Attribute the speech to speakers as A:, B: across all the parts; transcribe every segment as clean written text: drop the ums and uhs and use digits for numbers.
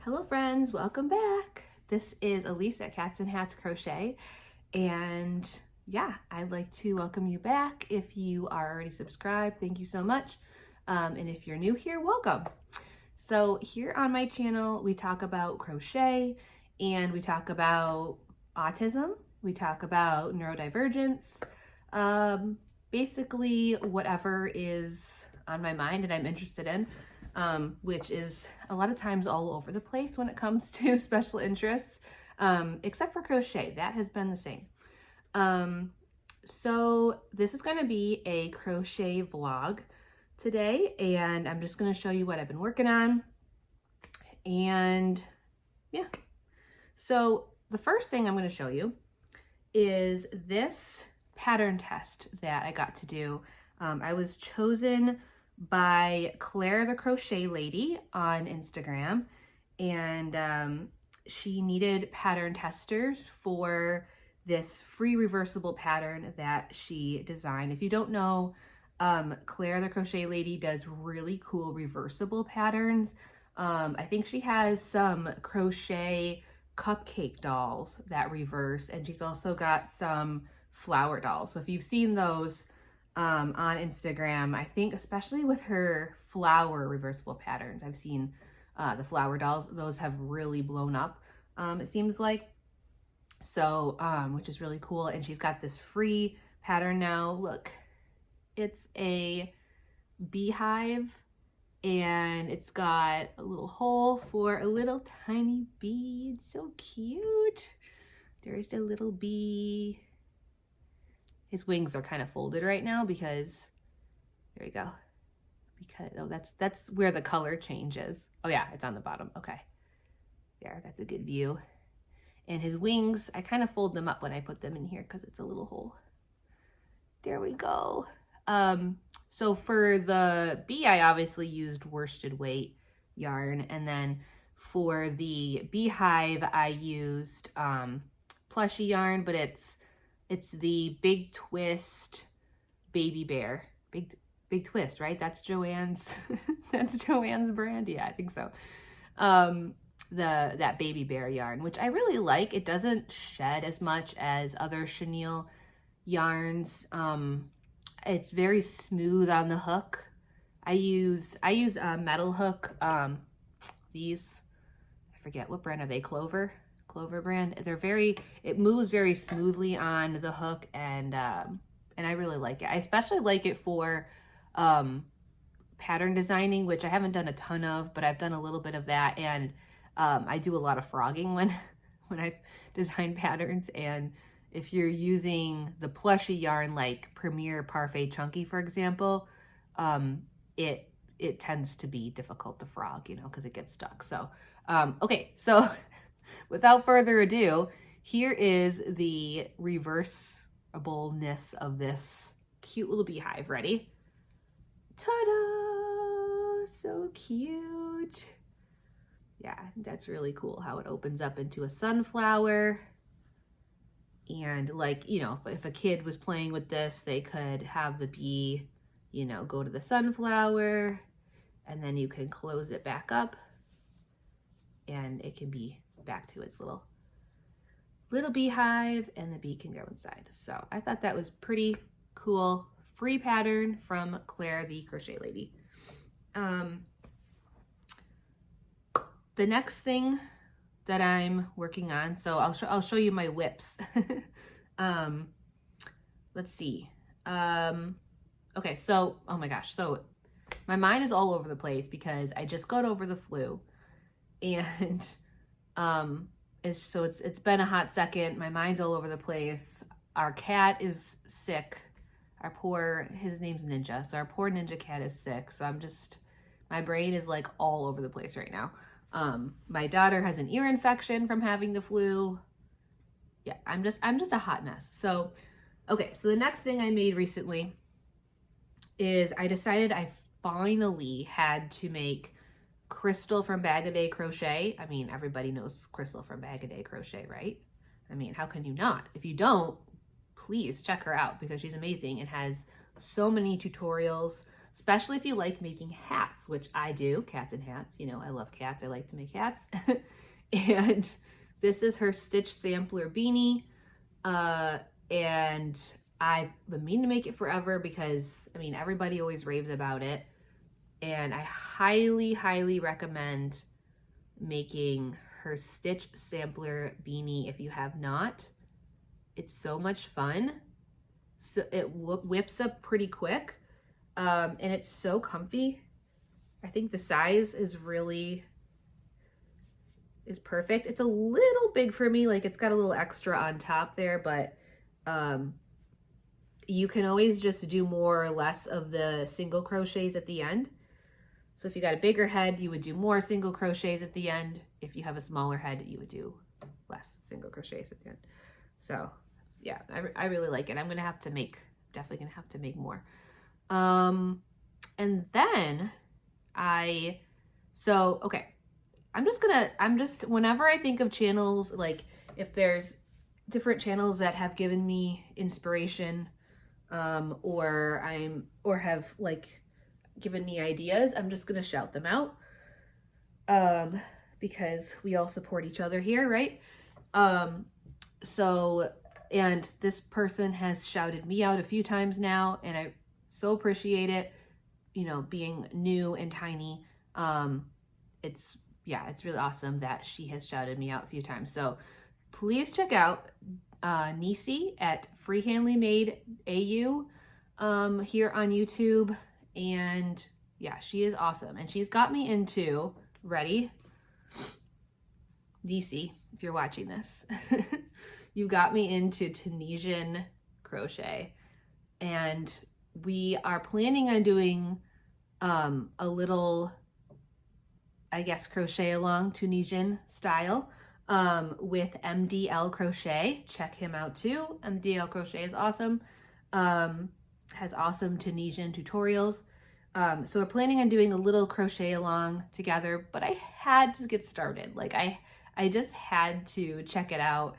A: Hello friends, welcome back. This is Elyse at Cats and Hats Crochet, and yeah, I'd like to welcome you back. If you are already subscribed, thank you so much. And if you're new here, welcome. So here on my channel, we talk about crochet and we talk about autism. We talk about neurodivergence, basically whatever is on my mind and I'm interested in. Which is a lot of times all over the place when it comes to special interests, except for crochet. That has been the same. So this is going to be a crochet vlog today, and I'm just going to show you what I've been working on. And yeah, so the first thing I'm going to show you is this pattern test that I got to do. I was chosen by Claire the Crochet Lady on Instagram, and she needed pattern testers for this free reversible pattern that she designed. If you don't know, Claire the Crochet Lady does really cool reversible patterns. I think she has some crochet cupcake dolls that reverse, and she's also got some flower dolls. So if you've seen those on Instagram, I think especially with her flower reversible patterns, I've seen the flower dolls, those have really blown up, it seems like. So which is really cool. And she's got this free pattern now. Look, it's a beehive, and it's got a little hole for a little tiny bee. It's so cute. There's a little bee. His wings are kind of folded right now because, there we go. Because, oh, that's where the color changes. Oh yeah, it's on the bottom. Okay. There, that's a good view. And his wings, I kind of fold them up when I put them in here because it's a little hole. There we go. So for the bee, I obviously used worsted weight yarn. And then for the beehive, I used plushy yarn, but it's the Big Twist Baby Bear. Big Twist, right? That's Joanne's that's Joanne's brand. Yeah, I think so. That Baby Bear yarn, which I really like. It doesn't shed as much as other chenille yarns. It's very smooth on the hook. I use a metal hook. These, I forget what brand are they? Clover brand. It moves very smoothly on the hook, and I really like it. I especially like it for pattern designing, which I haven't done a ton of, but I've done a little bit of that, and I do a lot of frogging when I design patterns. And if you're using the plushy yarn like Premier Parfait Chunky, for example, it tends to be difficult to frog, because it gets stuck. So okay, so without further ado, here is the reversibleness of this cute little beehive. Ready? Ta-da! So cute. Yeah, I think that's really cool how it opens up into a sunflower. And like, if a kid was playing with this, they could have the bee, go to the sunflower, and then you can close it back up and it can be back to its little beehive, and the bee can go inside. So I thought that was pretty cool. Free pattern from Claire the Crochet Lady. The next thing that I'm working on, so I'll show you my whips. Let's see. Okay, so oh my gosh, so my mind is all over the place because I just got over the flu, and it's been a hot second. My mind's all over the place. Our cat is sick. His name's Ninja, so our poor Ninja cat is sick. So my brain is like all over the place right now. My daughter has an ear infection from having the flu. Yeah, I'm just a hot mess. So, okay, so the next thing I made recently is I decided I finally had to make Crystal from Bag O' Day Crochet. I mean, everybody knows Crystal from Bag O' Day Crochet, right? I mean, how can you not? If you don't, please check her out because she's amazing and has so many tutorials. especially if you like making hats, which I do, cats and hats. You know, I love cats. I like to make hats. And this is her stitch sampler beanie. And I've been meaning to make it forever because, I mean, everybody always raves about it. And I highly, highly recommend making her stitch sampler beanie if you have not. It's so much fun. So it whips up pretty quick. And it's so comfy. I think the size is perfect. It's a little big for me, like it's got a little extra on top there, but you can always just do more or less of the single crochets at the end. So if you got a bigger head, you would do more single crochets at the end. If you have a smaller head, you would do less single crochets at the end. So yeah, I really like it. I'm gonna have to make, definitely gonna have to make more. And then okay, whenever I think of channels, like if there's different channels that have given me inspiration, or have like given me ideas, I'm just gonna shout them out, because we all support each other here, right? And this person has shouted me out a few times now, and I so appreciate it. You know, being new and tiny, it's really awesome that she has shouted me out a few times. So please check out Elyse at Freehandly Made AU here on YouTube. And yeah, she is awesome. And she's got me into, ready? Elyse, if you're watching this, you got me into Tunisian crochet. And we are planning on doing a little, I guess, crochet along Tunisian style with MDL Crochet. Check him out too. MDL Crochet is awesome. Has awesome Tunisian tutorials. So we're planning on doing a little crochet along together, but I had to get started. Like I just had to check it out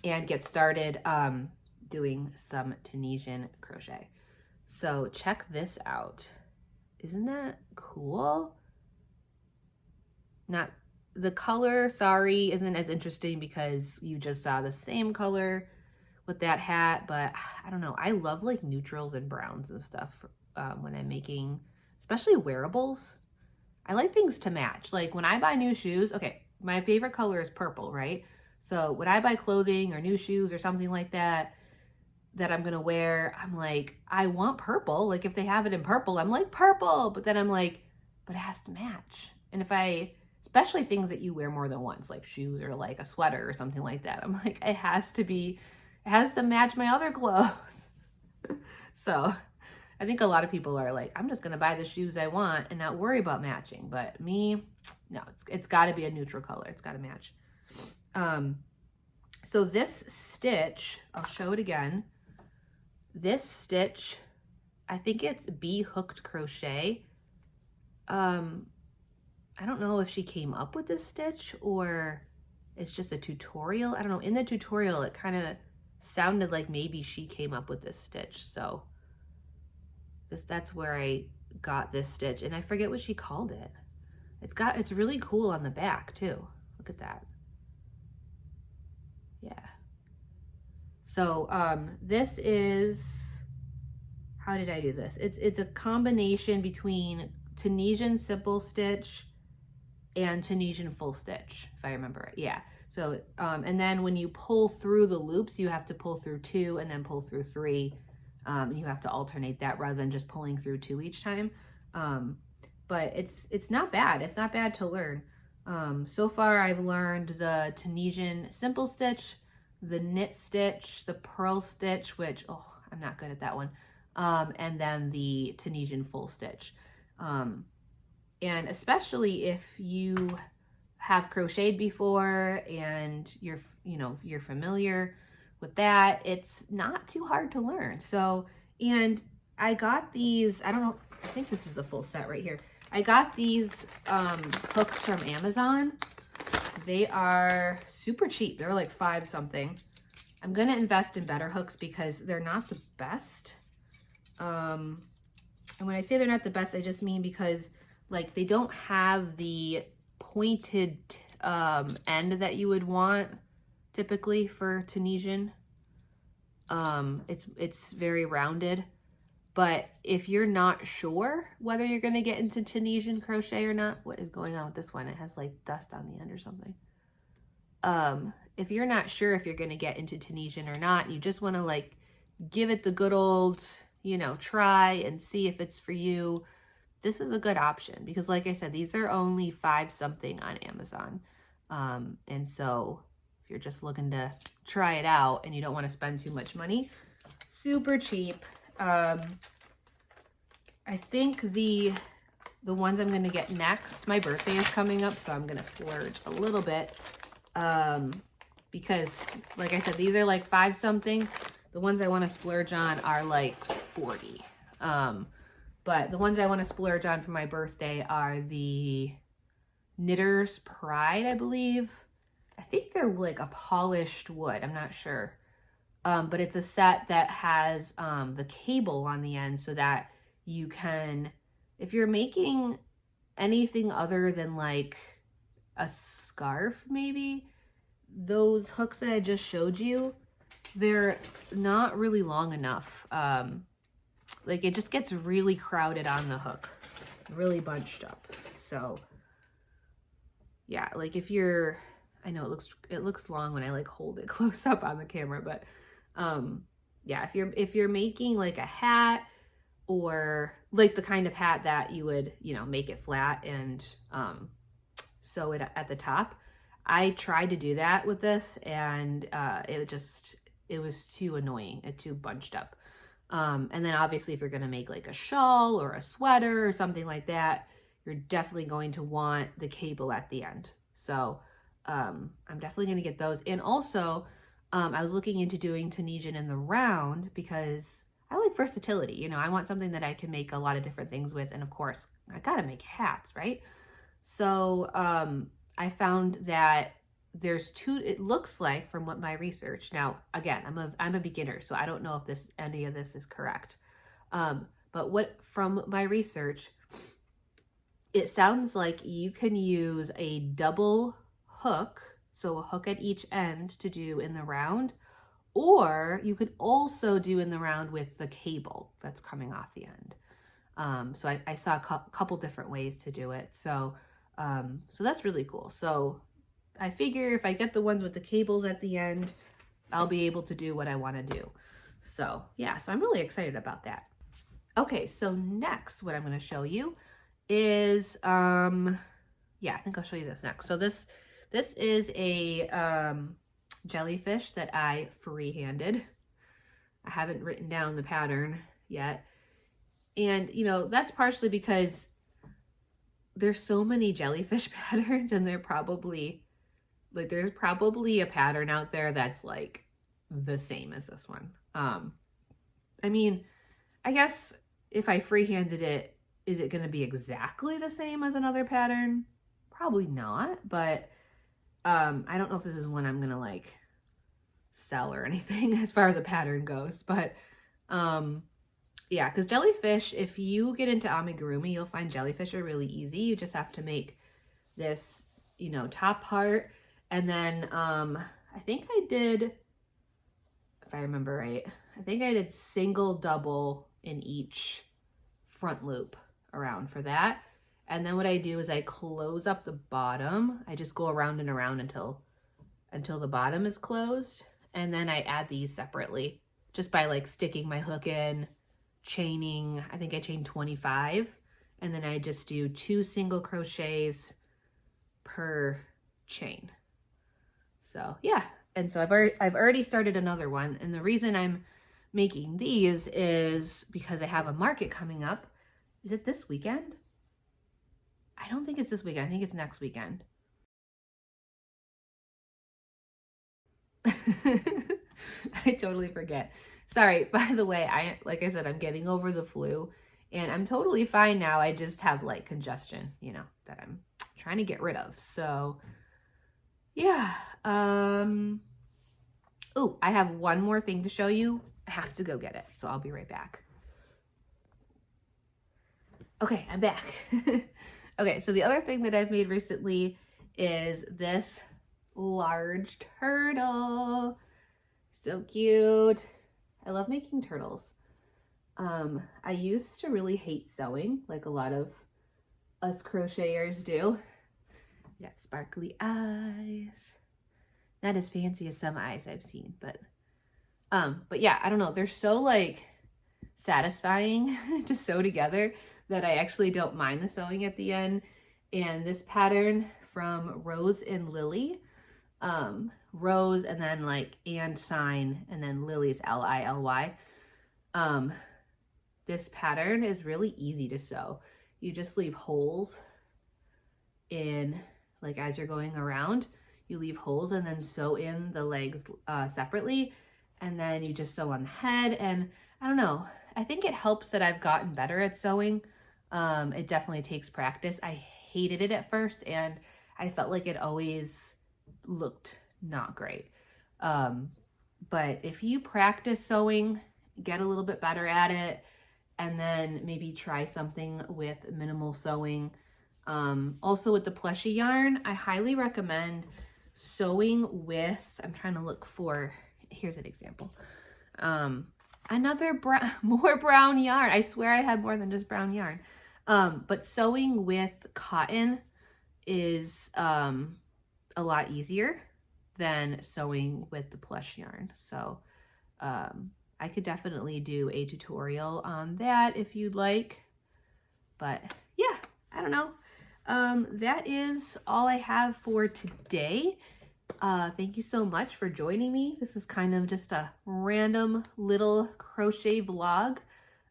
A: and get started doing some Tunisian crochet. So check this out. Isn't that cool? Not the color, sorry, isn't as interesting because you just saw the same color with that hat, but I don't know. I love like neutrals and browns and stuff when I'm making, especially wearables. I like things to match. Like when I buy new shoes, okay, my favorite color is purple, right? So when I buy clothing or new shoes or something like that I'm gonna wear, I'm like, I want purple. Like if they have it in purple, I'm like purple, but then I'm like, but it has to match. And especially things that you wear more than once, like shoes or like a sweater or something like that, I'm like, it has to match my other clothes. So I think a lot of people are like, I'm just gonna buy the shoes I want and not worry about matching. But me, no, it's gotta be a neutral color. It's gotta match. So this stitch, I'll show it again. This stitch, I think it's BHooked Crochet. I don't know if she came up with this stitch or it's just a tutorial. I don't know. In the tutorial, it kind of sounded like maybe she came up with this stitch. So that's where I got this stitch, and I forget what she called it. It's really cool on the back too. Look at that. Yeah. So this is, how did I do this? It's a combination between Tunisian simple stitch and Tunisian full stitch, if I remember it. Yeah. So and then when you pull through the loops, you have to pull through 2 and then pull through 3. You have to alternate that rather than just pulling through 2 each time. But it's not bad. It's not bad to learn. So far I've learned the Tunisian simple stitch, the knit stitch, the purl stitch, which, oh, I'm not good at that one. And then the Tunisian full stitch. And especially if you have crocheted before and you're familiar with that, it's not too hard to learn. So, and I got these, I don't know, I think this is the full set right here. I got these hooks from Amazon. They are super cheap. They're like 5 something. I'm gonna invest in better hooks because they're not the best. And when I say they're not the best, I just mean because like they don't have the pointed end that you would want typically for Tunisian. It's very rounded. But if you're not sure whether you're going to get into Tunisian crochet or not, what is going on with this one? It has like dust on the end or something. If you're not sure if you're going to get into Tunisian or not, you just want to like give it the good old, you know, try and see if it's for you. This is a good option because like I said, these are only 5 something on Amazon. And so if you're just looking to try it out and you don't want to spend too much money, super cheap. I think the ones I'm going to get next, my birthday is coming up, so I'm going to splurge a little bit. Because like I said, these are like 5 something. The ones I want to splurge on are like 40. But the ones I want to splurge on for my birthday are the Knitter's Pride, I believe. I think they're like a polished wood. I'm not sure. But it's a set that has the cable on the end so that you can, if you're making anything other than like a scarf maybe, those hooks that I just showed you, they're not really long enough. Like it just gets really crowded on the hook, really bunched up. So yeah, like if you're, I know it looks long when I like hold it close up on the camera, but yeah, if you're making like a hat or like the kind of hat that you would, you know, make it flat and sew it at the top. I tried to do that with this and it was too annoying. It's too bunched up. And then obviously if you're going to make like a shawl or a sweater or something like that, you're definitely going to want the cable at the end. So I'm definitely going to get those. And also I was looking into doing Tunisian in the round because I like versatility. You know, I want something that I can make a lot of different things with. And of course, I got to make hats, right? So I found that there's 2, it looks like from what my research, now again, I'm a beginner, so I don't know if any of this is correct. But from my research, it sounds like you can use a double hook, so a hook at each end to do in the round, or you could also do in the round with the cable that's coming off the end. So I saw a couple different ways to do it. So that's really cool. So I figure if I get the ones with the cables at the end, I'll be able to do what I want to do. So yeah, so I'm really excited about that. Okay, so next what I'm going to show you is, yeah, I think I'll show you this next. So this is a jellyfish that I freehanded. I haven't written down the pattern yet. And, you know, that's partially because there's so many jellyfish patterns and there's probably a pattern out there that's like the same as this one. I mean, I guess if I freehanded it, is it going to be exactly the same as another pattern? Probably not, but I don't know if this is one I'm going to like sell or anything as far as a pattern goes, but yeah, because jellyfish, if you get into amigurumi, you'll find jellyfish are really easy. You just have to make this, you know, top part, and then I think I did, if I remember right, I think I did single double in each front loop around for that. And then what I do is I close up the bottom. I just go around and around until the bottom is closed. And then I add these separately just by like sticking my hook in, chaining, I think I chained 25. And then I just do 2 single crochets per chain. So yeah. And so I've already started another one. And the reason I'm making these is because I have a market coming up. Is it this weekend? I don't think it's this weekend. I think it's next weekend. I totally forget. Sorry, by the way, like I said, I'm getting over the flu and I'm totally fine now. I just have like congestion, you know, that I'm trying to get rid of. So yeah. Oh, I have one more thing to show you. I have to go get it. So I'll be right back. Okay, I'm back. Okay, so the other thing that I've made recently is this large turtle. So cute. I love making turtles. I used to really hate sewing, like a lot of us crocheters do. Got sparkly eyes. Not as fancy as some eyes I've seen, but yeah, I don't know. They're so like satisfying to sew together that I actually don't mind the sewing at the end. And this pattern from Rose and Lily, Rose and then like and sign and then Lily's Lily. This pattern is really easy to sew. You just leave holes in, like as you're going around, you leave holes and then sew in the legs separately, and then you just sew on the head. And I don't know, I think it helps that I've gotten better at sewing. It definitely takes practice. I hated it at first and I felt like it always looked not great. But if you practice sewing, get a little bit better at it, and then maybe try something with minimal sewing. Also with the plushy yarn, I highly recommend sewing with, I'm trying to look for, here's an example. Another more brown yarn. I swear I had more than just brown yarn. But sewing with cotton is a lot easier than sewing with the plush yarn. So I could definitely do a tutorial on that if you'd like. But yeah, I don't know. That is all I have for today. Thank you so much for joining me. This is kind of just a random little crochet vlog.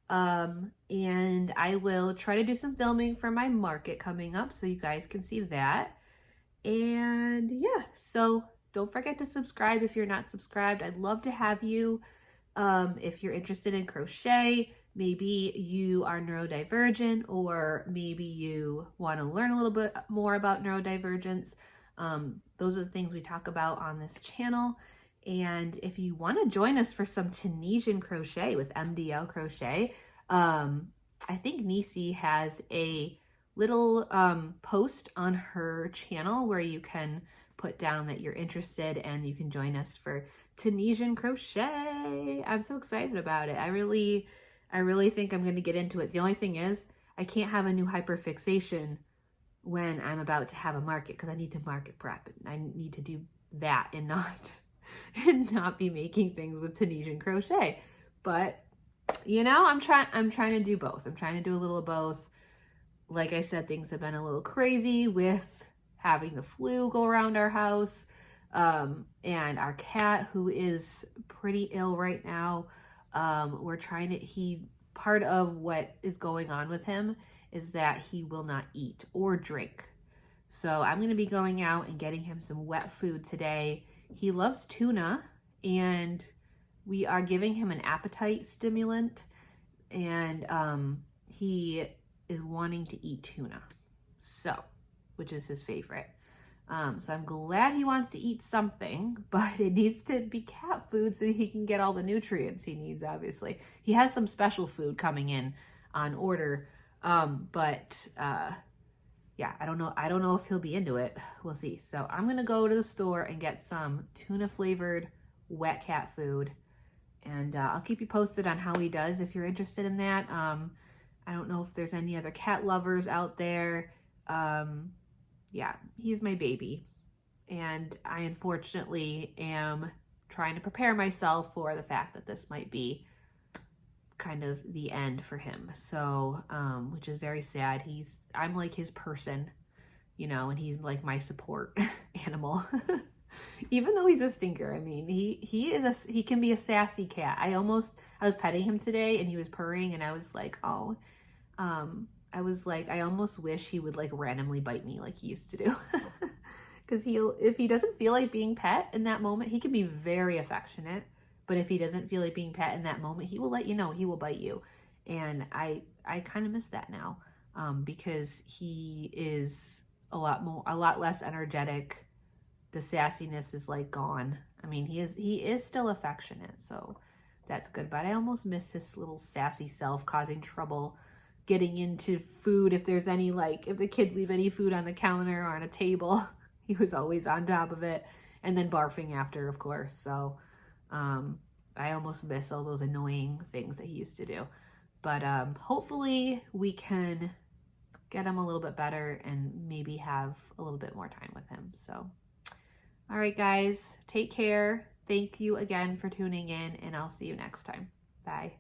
A: And I will try to do some filming for my market coming up so you guys can see that. And yeah, so don't forget to subscribe if you're not subscribed. I'd love to have you. If you're interested in crochet, maybe you are neurodivergent, or maybe you want to learn a little bit more about neurodivergence. Those are the things we talk about on this channel. And if you want to join us for some Tunisian crochet with MDL Crochet, I think Nisi has a little post on her channel where you can put down that you're interested and you can join us for Tunisian crochet. I'm so excited about it. I really think I'm going to get into it. The only thing is I can't have a new hyperfixation when I'm about to have a market, because I need to market prep. I need to do that and not be making things with Tunisian crochet. But you know, I'm trying to do both. I'm trying to do a little of both. Like I said, things have been a little crazy with having the flu go around our house. And our cat, who is pretty ill right now, part of what is going on with him is that he will not eat or drink. So I'm going to be going out and getting him some wet food today. He loves tuna, and we are giving him an appetite stimulant, and he is wanting to eat tuna, which is his favorite. So I'm glad he wants to eat something, but it needs to be cat food so he can get all the nutrients he needs, obviously. He has some special food coming in on order, yeah, I don't know if he'll be into it. We'll see. So I'm going to go to the store and get some tuna flavored wet cat food, and I'll keep you posted on how he does if you're interested in that. I don't know if there's any other cat lovers out there. Yeah, he's my baby, and I unfortunately am trying to prepare myself for the fact that this might be kind of the end for him. So, which is very sad. I'm like his person, you know, and he's like my support animal. Even though he's a stinker, I mean, he can be a sassy cat. I was petting him today and he was purring, and I was like, oh, I almost wish he would like randomly bite me like he used to do. Because if he doesn't feel like being pet in that moment, he can be very affectionate. But if he doesn't feel like being pet in that moment, he will let you know, he will bite you. And I kind of miss that now, because he is a lot less energetic. The sassiness is like gone. I mean, he is still affectionate, so that's good. But I almost miss his little sassy self causing trouble getting into food. If there's any, like, if the kids leave any food on the counter or on a table, he was always on top of it, and then barfing after, of course. So I almost miss all those annoying things that he used to do. But hopefully we can get him a little bit better and maybe have a little bit more time with him. So, all right, guys, take care. Thank you again for tuning in, and I'll see you next time. Bye.